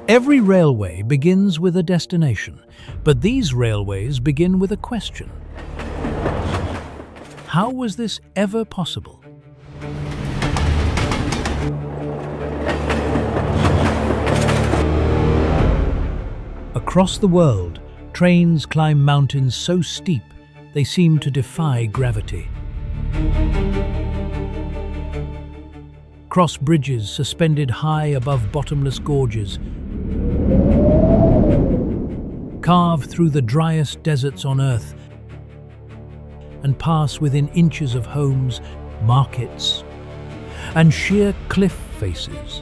Every railway begins with a destination, but these railways begin with a question. How was this ever possible? Across the world, trains climb mountains so steep they seem to defy gravity. Cross bridges suspended high above bottomless gorges, carve through the driest deserts on Earth, and pass within inches of homes, markets, and sheer cliff faces.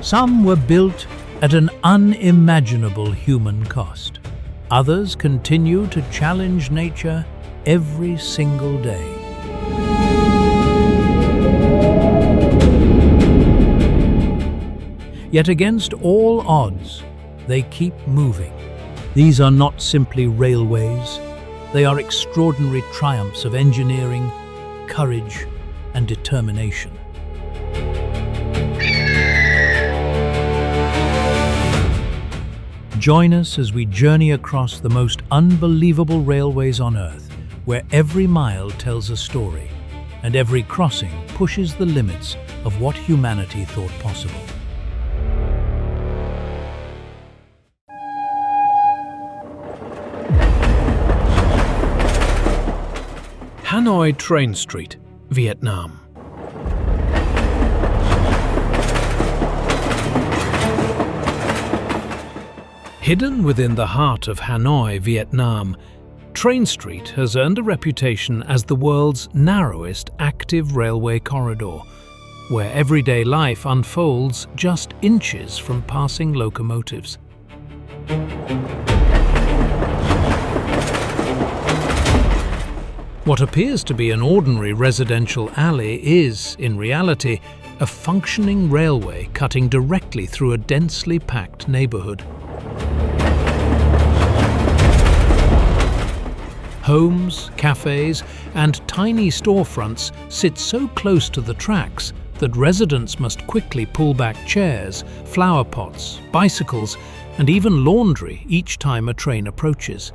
Some were built at an unimaginable human cost. Others continue to challenge nature every single day. Yet against all odds, they keep moving. These are not simply railways. They are extraordinary triumphs of engineering, courage, and determination. Join us as we journey across the most unbelievable railways on Earth, where every mile tells a story, and every crossing pushes the limits of what humanity thought possible. Hanoi Train Street, Vietnam. Hidden within the heart of Hanoi, Vietnam, Train Street has earned a reputation as the world's narrowest active railway corridor, where everyday life unfolds just inches from passing locomotives. What appears to be an ordinary residential alley is, in reality, a functioning railway cutting directly through a densely packed neighborhood. Homes, cafes, and tiny storefronts sit so close to the tracks that residents must quickly pull back chairs, flower pots, bicycles, and even laundry each time a train approaches.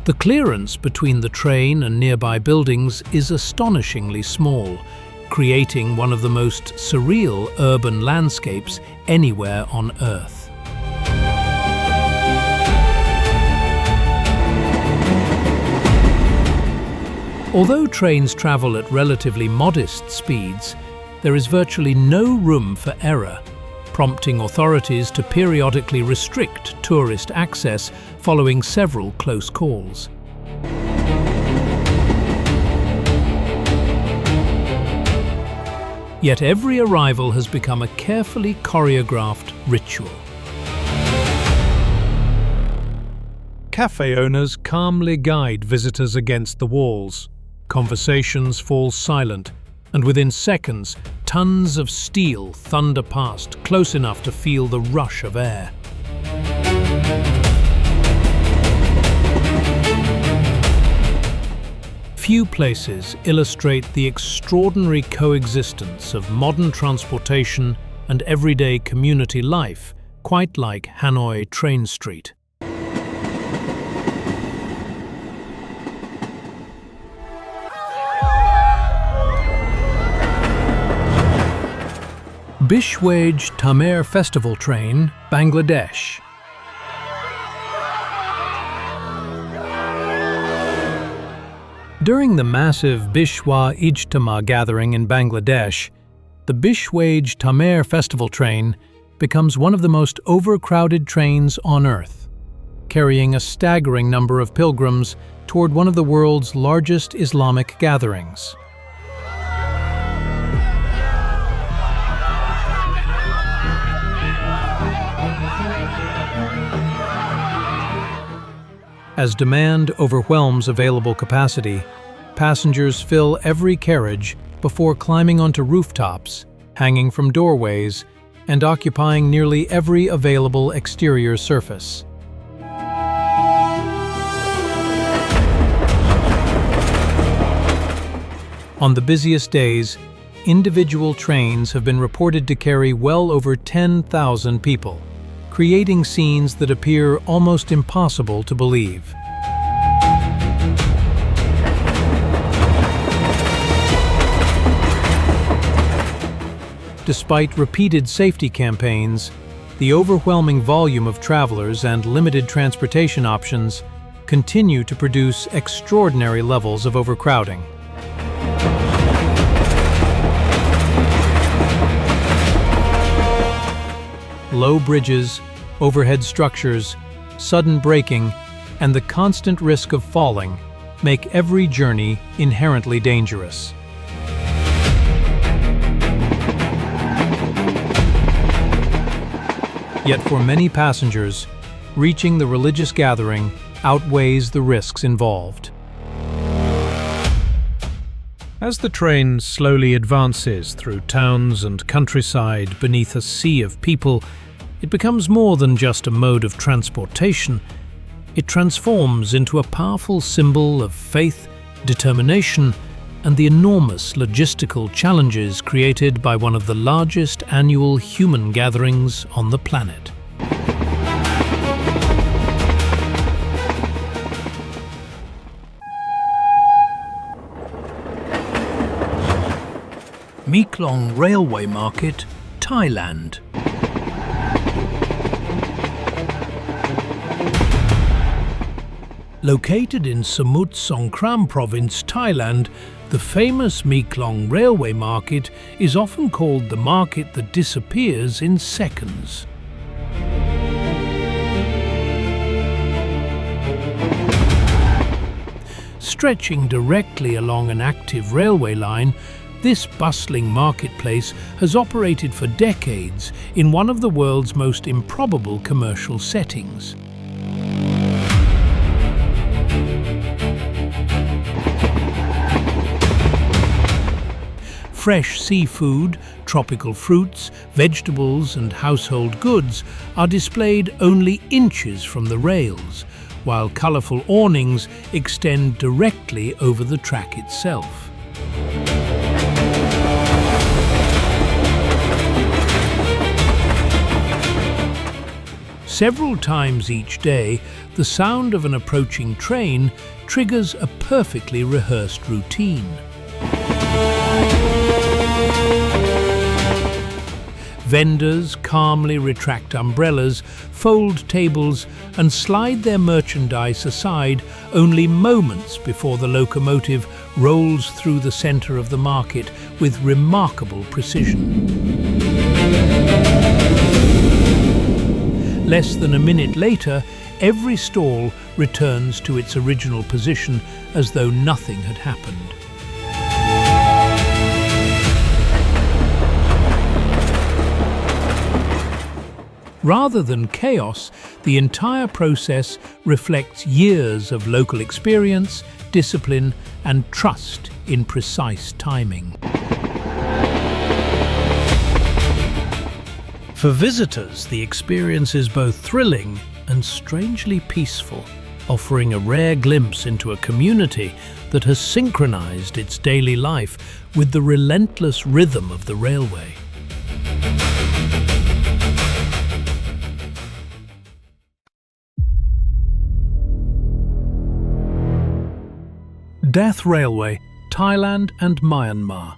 The clearance between the train and nearby buildings is astonishingly small, creating one of the most surreal urban landscapes anywhere on Earth. Although trains travel at relatively modest speeds, there is virtually no room for error, prompting authorities to periodically restrict tourist access following several close calls. Yet every arrival has become a carefully choreographed ritual. Cafe owners calmly guide visitors against the walls. Conversations fall silent, and within seconds, tons of steel thunder past, close enough to feel the rush of air. Few places illustrate the extraordinary coexistence of modern transportation and everyday community life, quite like Hanoi Train Street. Bishwage Tamer Festival Train, Bangladesh. During the massive Bishwa Ijtema gathering in Bangladesh, the Bishwage Tamer Festival Train becomes one of the most overcrowded trains on Earth, carrying a staggering number of pilgrims toward one of the world's largest Islamic gatherings. As demand overwhelms available capacity, passengers fill every carriage before climbing onto rooftops, hanging from doorways, and occupying nearly every available exterior surface. On the busiest days, individual trains have been reported to carry well over 10,000 people, creating scenes that appear almost impossible to believe. Despite repeated safety campaigns, the overwhelming volume of travelers and limited transportation options continue to produce extraordinary levels of overcrowding. Low bridges, overhead structures, sudden braking, and the constant risk of falling make every journey inherently dangerous. Yet for many passengers, reaching the religious gathering outweighs the risks involved. As the train slowly advances through towns and countryside beneath a sea of people, it becomes more than just a mode of transportation. It transforms into a powerful symbol of faith, determination, and the enormous logistical challenges created by one of the largest annual human gatherings on the planet. Maeklong Railway Market, Thailand. Located in Samut Songkhram Province, Thailand, the famous Maeklong Railway Market is often called the market that disappears in seconds. Stretching directly along an active railway line, this bustling marketplace has operated for decades in one of the world's most improbable commercial settings. Fresh seafood, tropical fruits, vegetables and household goods are displayed only inches from the rails, while colourful awnings extend directly over the track itself. Several times each day, the sound of an approaching train triggers a perfectly rehearsed routine. Vendors calmly retract umbrellas, fold tables, and slide their merchandise aside only moments before the locomotive rolls through the centre of the market with remarkable precision. Less than a minute later, every stall returns to its original position as though nothing had happened. Rather than chaos, the entire process reflects years of local experience, discipline, and trust in precise timing. For visitors, the experience is both thrilling and strangely peaceful, offering a rare glimpse into a community that has synchronized its daily life with the relentless rhythm of the railway. Death Railway, Thailand and Myanmar.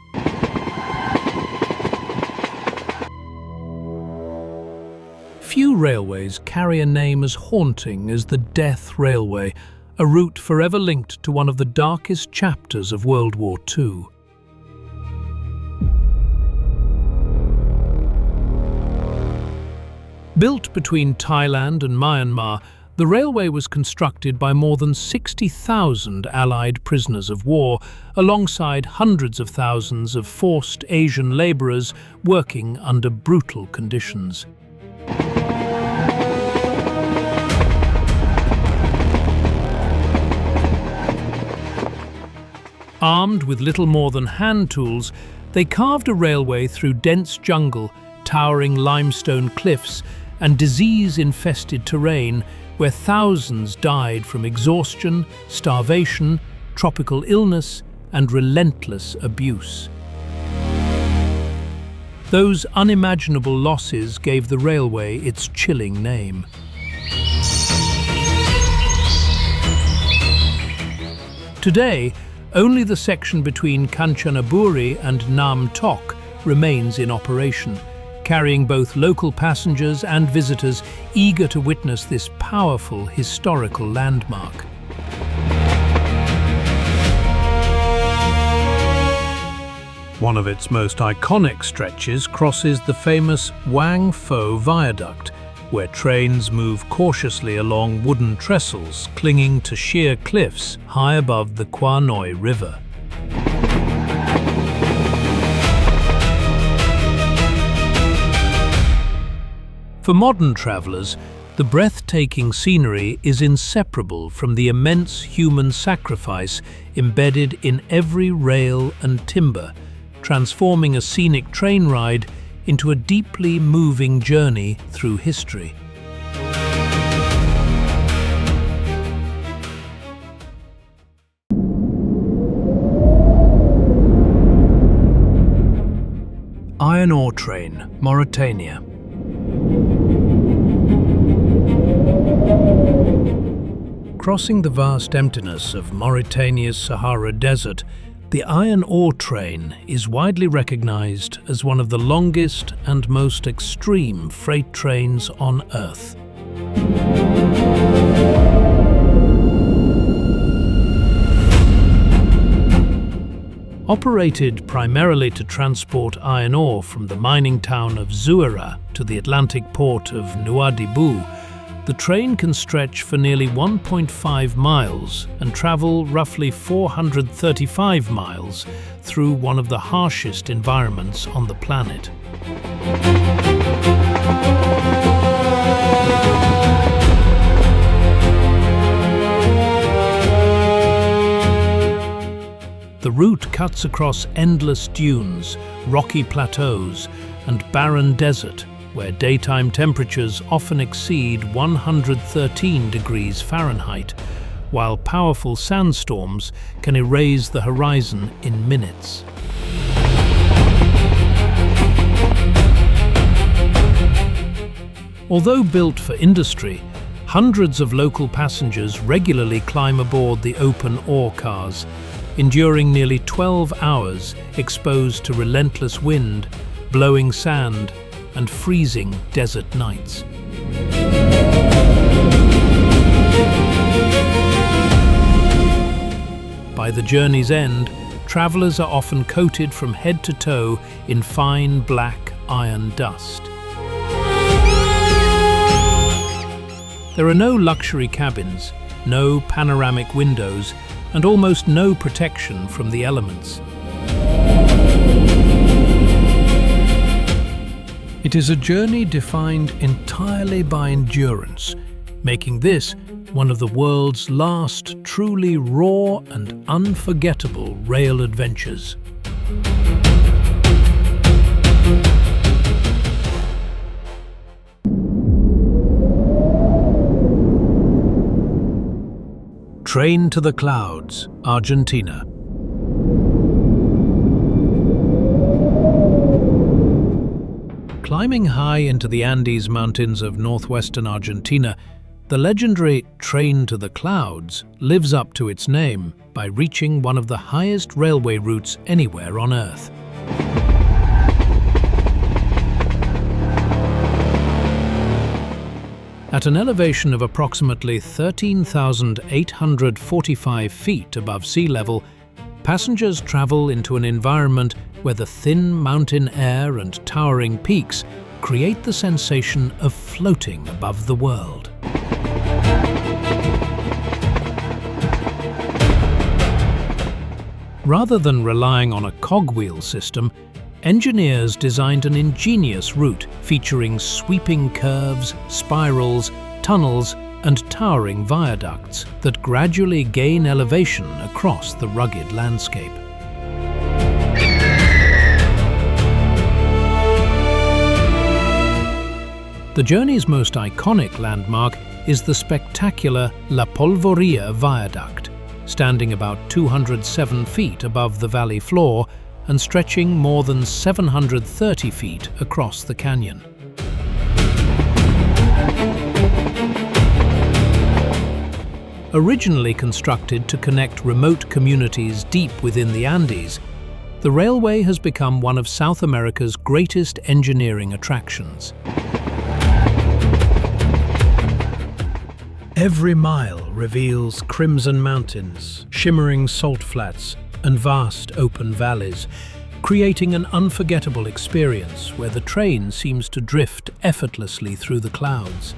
Few railways carry a name as haunting as the Death Railway, a route forever linked to one of the darkest chapters of World War II. Built between Thailand and Myanmar, the railway was constructed by more than 60,000 Allied prisoners of war, alongside hundreds of thousands of forced Asian labourers working under brutal conditions. Armed with little more than hand tools, they carved a railway through dense jungle, towering limestone cliffs, and disease-infested terrain where thousands died from exhaustion, starvation, tropical illness, and relentless abuse. Those unimaginable losses gave the railway its chilling name. Today, only the section between Kanchanaburi and Nam Tok remains in operation, carrying both local passengers and visitors eager to witness this powerful historical landmark. One of its most iconic stretches crosses the famous Wang Fo Viaduct, where trains move cautiously along wooden trestles clinging to sheer cliffs high above the Hanoi River. For modern travellers, the breathtaking scenery is inseparable from the immense human sacrifice embedded in every rail and timber, transforming a scenic train ride into a deeply moving journey through history. Iron ore train, Mauritania. Crossing the vast emptiness of Mauritania's Sahara Desert, the iron ore train is widely recognized as one of the longest and most extreme freight trains on Earth. Operated primarily to transport iron ore from the mining town of Zuera to the Atlantic port of Nouadhibou, the train can stretch for nearly 1.5 miles and travel roughly 435 miles through one of the harshest environments on the planet. The route cuts across endless dunes, rocky plateaus, and barren desert, where daytime temperatures often exceed 113 degrees Fahrenheit, while powerful sandstorms can erase the horizon in minutes. Although built for industry, hundreds of local passengers regularly climb aboard the open ore cars, enduring nearly 12 hours exposed to relentless wind, blowing sand, and freezing desert nights. By the journey's end, travelers are often coated from head to toe in fine black iron dust. There are no luxury cabins, no panoramic windows, and almost no protection from the elements. It is a journey defined entirely by endurance, making this one of the world's last truly raw and unforgettable rail adventures. Train to the Clouds, Argentina. Climbing high into the Andes Mountains of northwestern Argentina, the legendary Train to the Clouds lives up to its name by reaching one of the highest railway routes anywhere on Earth. At an elevation of approximately 13,845 feet above sea level, passengers travel into an environment where the thin mountain air and towering peaks create the sensation of floating above the world. Rather than relying on a cogwheel system, engineers designed an ingenious route featuring sweeping curves, spirals, tunnels, and towering viaducts that gradually gain elevation across the rugged landscape. The journey's most iconic landmark is the spectacular La Polvoria Viaduct, standing about 207 feet above the valley floor and stretching more than 730 feet across the canyon. Originally constructed to connect remote communities deep within the Andes, the railway has become one of South America's greatest engineering attractions. Every mile reveals crimson mountains, shimmering salt flats, and vast open valleys, creating an unforgettable experience where the train seems to drift effortlessly through the clouds.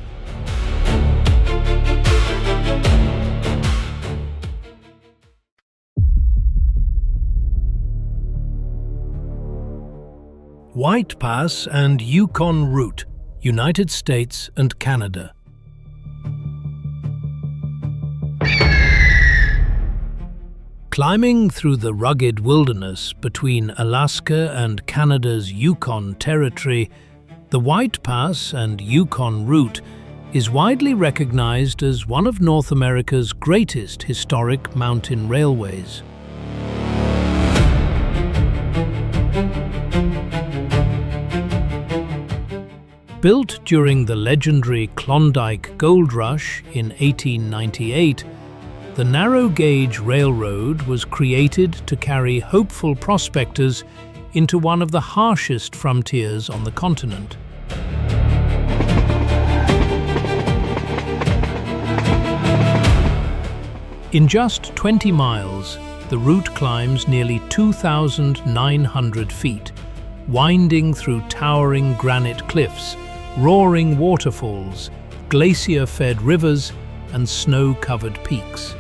White Pass and Yukon route, United States and Canada. Climbing through the rugged wilderness between Alaska and Canada's Yukon territory, the White Pass and Yukon route is widely recognized as one of North America's greatest historic mountain railways. Built during the legendary Klondike Gold Rush in 1898, the narrow-gauge railroad was created to carry hopeful prospectors into one of the harshest frontiers on the continent. In just 20 miles, the route climbs nearly 2,900 feet, winding through towering granite cliffs, roaring waterfalls, glacier-fed rivers, and snow-covered peaks.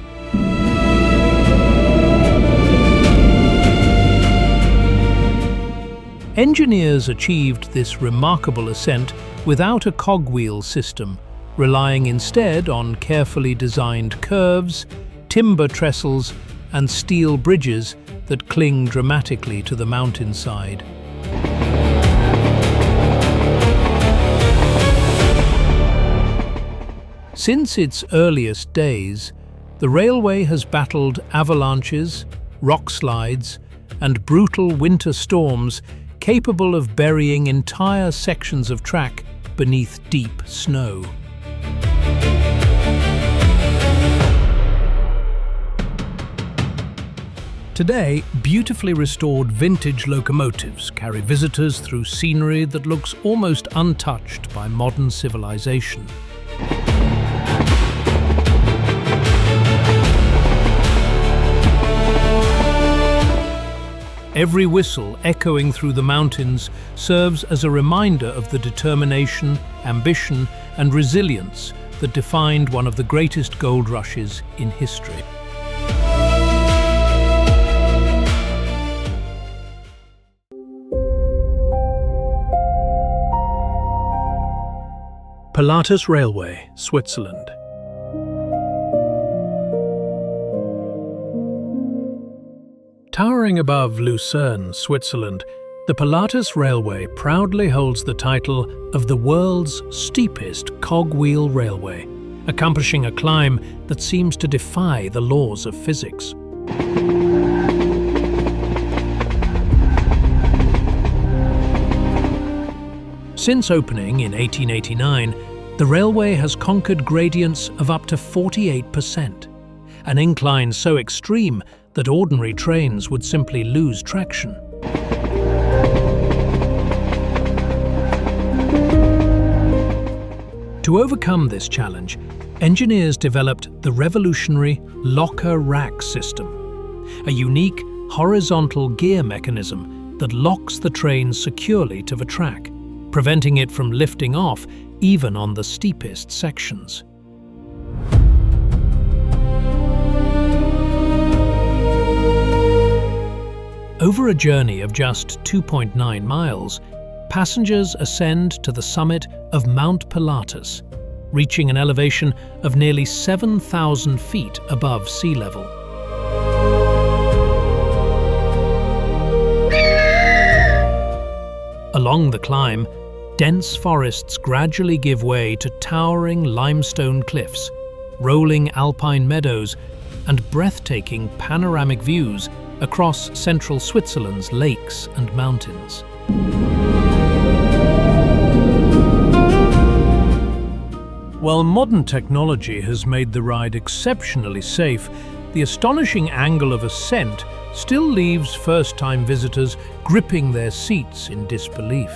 Engineers achieved this remarkable ascent without a cogwheel system, relying instead on carefully designed curves, timber trestles, and steel bridges that cling dramatically to the mountainside. Since its earliest days, the railway has battled avalanches, rock slides, and brutal winter storms capable of burying entire sections of track beneath deep snow. Today, beautifully restored vintage locomotives carry visitors through scenery that looks almost untouched by modern civilization. Every whistle echoing through the mountains serves as a reminder of the determination, ambition, and resilience that defined one of the greatest gold rushes in history. Pilatus Railway, Switzerland. Towering above Lucerne, Switzerland, the Pilatus Railway proudly holds the title of the world's steepest cogwheel railway, accomplishing a climb that seems to defy the laws of physics. Since opening in 1889, the railway has conquered gradients of up to 48%, an incline so extreme that ordinary trains would simply lose traction. To overcome this challenge, engineers developed the revolutionary locker rack system, a unique horizontal gear mechanism that locks the train securely to the track, preventing it from lifting off even on the steepest sections. Over a journey of just 2.9 miles, passengers ascend to the summit of Mount Pilatus, reaching an elevation of nearly 7,000 feet above sea level. Along the climb, dense forests gradually give way to towering limestone cliffs, rolling alpine meadows, and breathtaking panoramic views across central Switzerland's lakes and mountains. While modern technology has made the ride exceptionally safe, the astonishing angle of ascent still leaves first-time visitors gripping their seats in disbelief.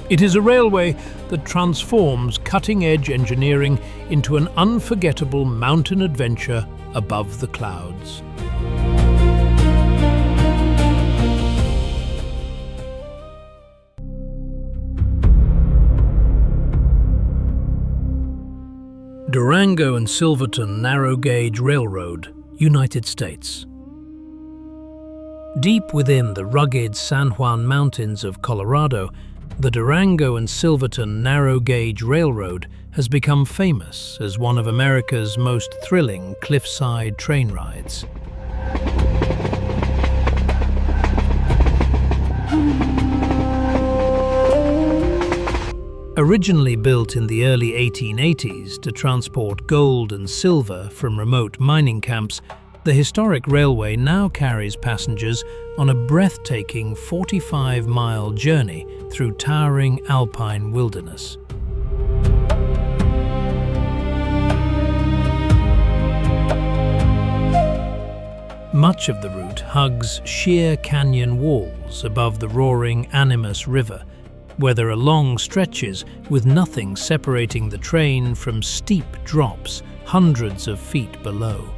It is a railway that transforms cutting-edge engineering into an unforgettable mountain adventure above the clouds. Durango and Silverton Narrow Gauge Railroad, United States. Deep within the rugged San Juan Mountains of Colorado, the Durango and Silverton Narrow Gauge Railroad has become famous as one of America's most thrilling cliffside train rides. Originally built in the early 1880s to transport gold and silver from remote mining camps, the historic railway now carries passengers on a breathtaking 45-mile journey through towering alpine wilderness. Much of the route hugs sheer canyon walls above the roaring Animas River, where there are long stretches with nothing separating the train from steep drops hundreds of feet below.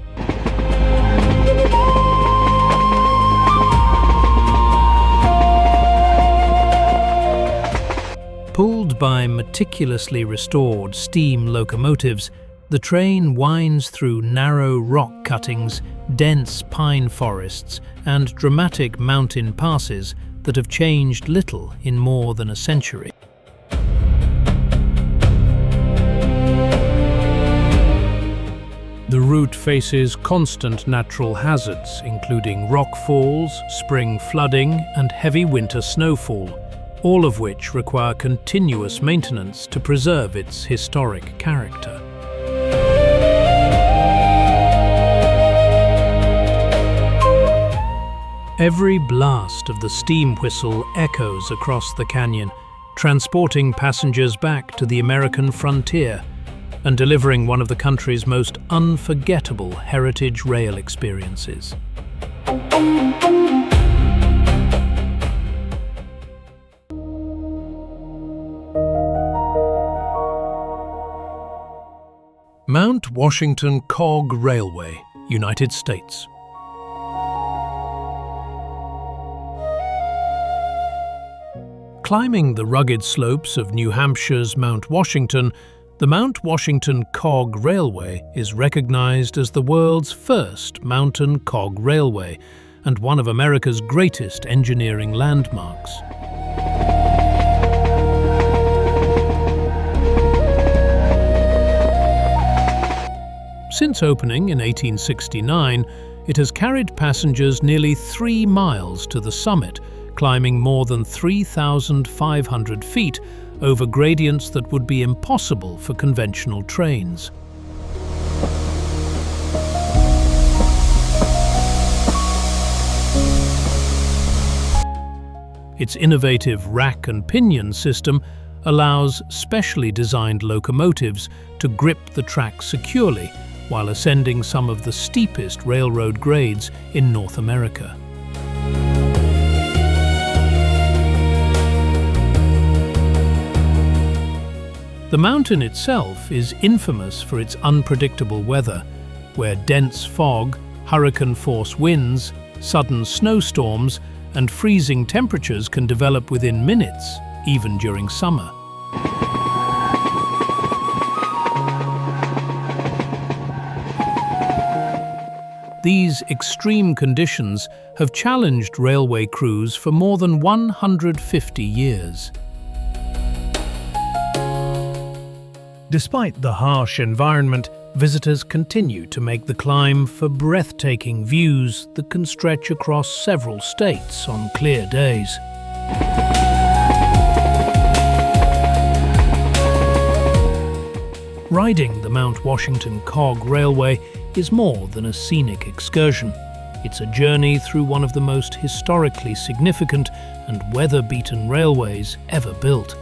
Pulled by meticulously restored steam locomotives, the train winds through narrow rock cuttings, dense pine forests, and dramatic mountain passes that have changed little in more than a century. The route faces constant natural hazards, including rock falls, spring flooding, and heavy winter snowfall, all of which require continuous maintenance to preserve its historic character. Every blast of the steam whistle echoes across the canyon, transporting passengers back to the American frontier and delivering one of the country's most unforgettable heritage rail experiences. Mount Washington Cog Railway, United States. Climbing the rugged slopes of New Hampshire's Mount Washington, the Mount Washington Cog Railway is recognized as the world's first mountain cog railway and one of America's greatest engineering landmarks. Since opening in 1869, it has carried passengers nearly 3 miles to the summit, climbing more than 3,500 feet over gradients that would be impossible for conventional trains. Its innovative rack and pinion system allows specially designed locomotives to grip the track securely while ascending some of the steepest railroad grades in North America. The mountain itself is infamous for its unpredictable weather, where dense fog, hurricane-force winds, sudden snowstorms, and freezing temperatures can develop within minutes, even during summer. These extreme conditions have challenged railway crews for more than 150 years. Despite the harsh environment, visitors continue to make the climb for breathtaking views that can stretch across several states on clear days. Riding the Mount Washington Cog Railway is more than a scenic excursion. It's a journey through one of the most historically significant and weather-beaten railways ever built.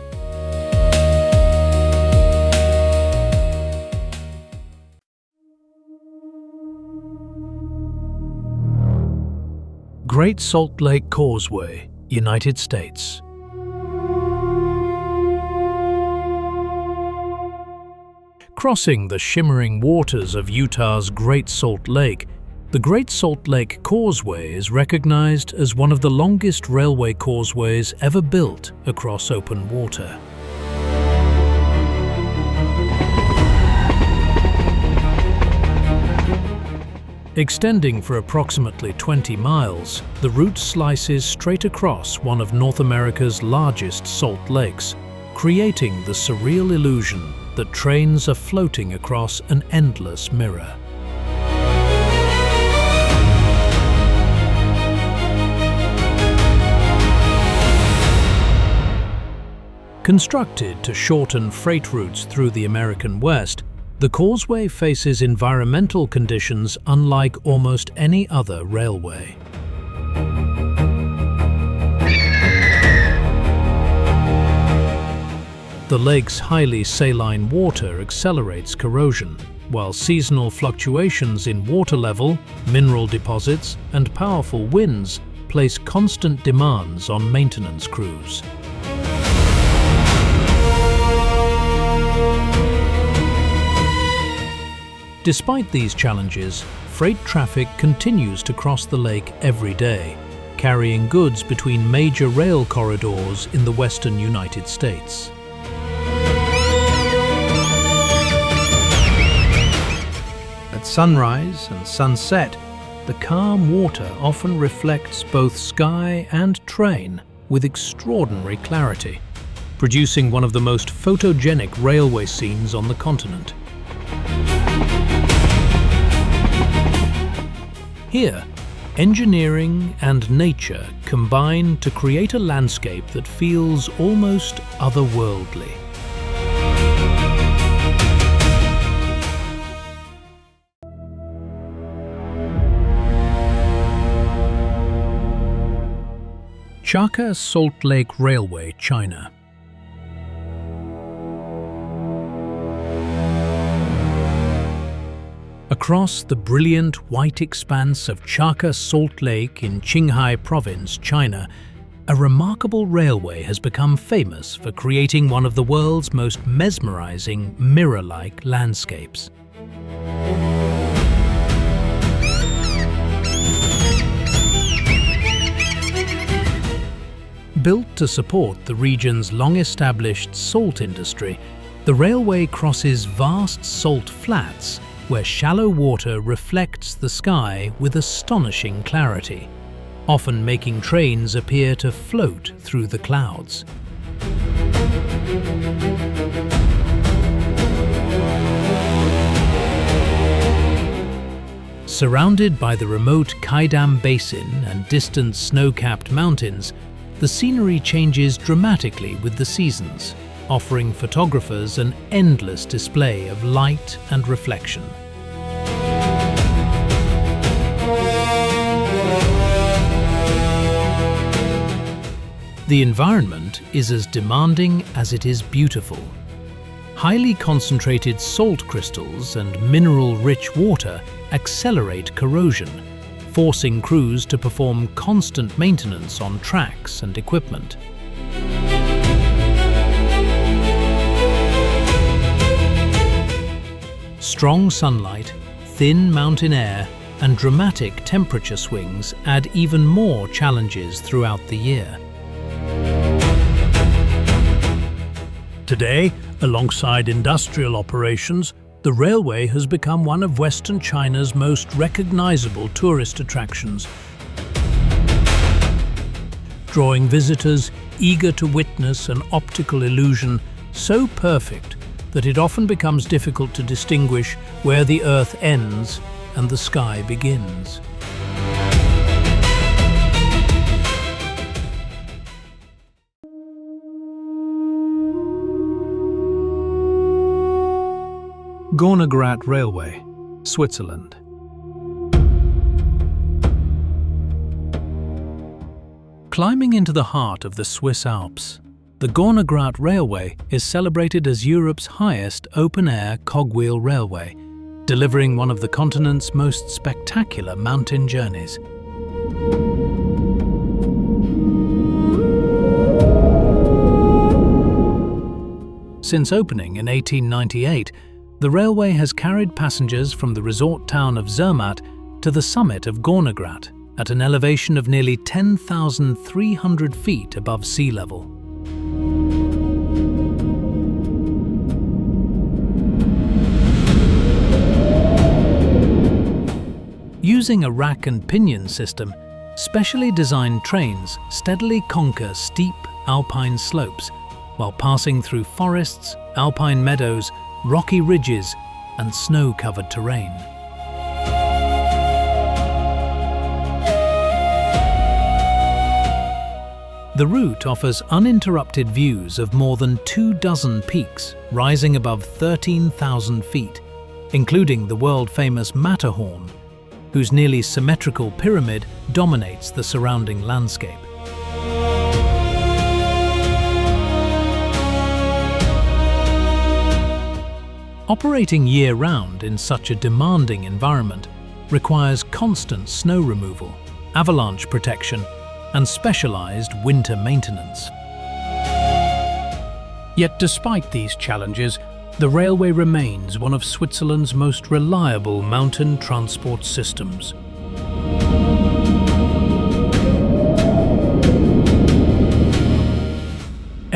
Great Salt Lake Causeway, United States. Crossing the shimmering waters of Utah's Great Salt Lake, the Great Salt Lake Causeway is recognized as one of the longest railway causeways ever built across open water. Extending for approximately 20 miles, the route slices straight across one of North America's largest salt lakes, creating the surreal illusion that trains are floating across an endless mirror. Constructed to shorten freight routes through the American West, the causeway faces environmental conditions unlike almost any other railway. The lake's highly saline water accelerates corrosion, while seasonal fluctuations in water level, mineral deposits, and powerful winds place constant demands on maintenance crews. Despite these challenges, freight traffic continues to cross the lake every day, carrying goods between major rail corridors in the western United States. At sunrise and sunset, the calm water often reflects both sky and train with extraordinary clarity, producing one of the most photogenic railway scenes on the continent. Here, engineering and nature combine to create a landscape that feels almost otherworldly. Chaka Salt Lake Railway, China. Across the brilliant white expanse of Chaka Salt Lake in Qinghai Province, China, a remarkable railway has become famous for creating one of the world's most mesmerizing, mirror-like landscapes. Built to support the region's long-established salt industry, the railway crosses vast salt flats where shallow water reflects the sky with astonishing clarity, often making trains appear to float through the clouds. Surrounded by the remote Kaidam Basin and distant snow-capped mountains, the scenery changes dramatically with the seasons, offering photographers an endless display of light and reflection. The environment is as demanding as it is beautiful. Highly concentrated salt crystals and mineral-rich water accelerate corrosion, forcing crews to perform constant maintenance on tracks and equipment. Strong sunlight, thin mountain air, and dramatic temperature swings add even more challenges throughout the year. Today, alongside industrial operations, the railway has become one of Western China's most recognizable tourist attractions, drawing visitors eager to witness an optical illusion so perfect that it often becomes difficult to distinguish where the earth ends and the sky begins. Gornergrat Railway, Switzerland. Climbing into the heart of the Swiss Alps, the Gornergrat Railway is celebrated as Europe's highest open-air cogwheel railway, delivering one of the continent's most spectacular mountain journeys. Since opening in 1898, the railway has carried passengers from the resort town of Zermatt to the summit of Gornergrat at an elevation of nearly 10,300 feet above sea level. Using a rack and pinion system, specially designed trains steadily conquer steep alpine slopes while passing through forests, alpine meadows, rocky ridges, and snow-covered terrain. The route offers uninterrupted views of more than 24 peaks rising above 13,000 feet, including the world-famous Matterhorn, whose nearly symmetrical pyramid dominates the surrounding landscape. Operating year-round in such a demanding environment requires constant snow removal, avalanche protection, and specialized winter maintenance. Yet despite these challenges, the railway remains one of Switzerland's most reliable mountain transport systems.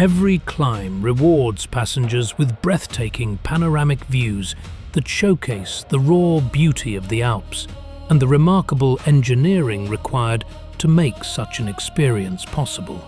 Every climb rewards passengers with breathtaking panoramic views that showcase the raw beauty of the Alps and the remarkable engineering required to make such an experience possible.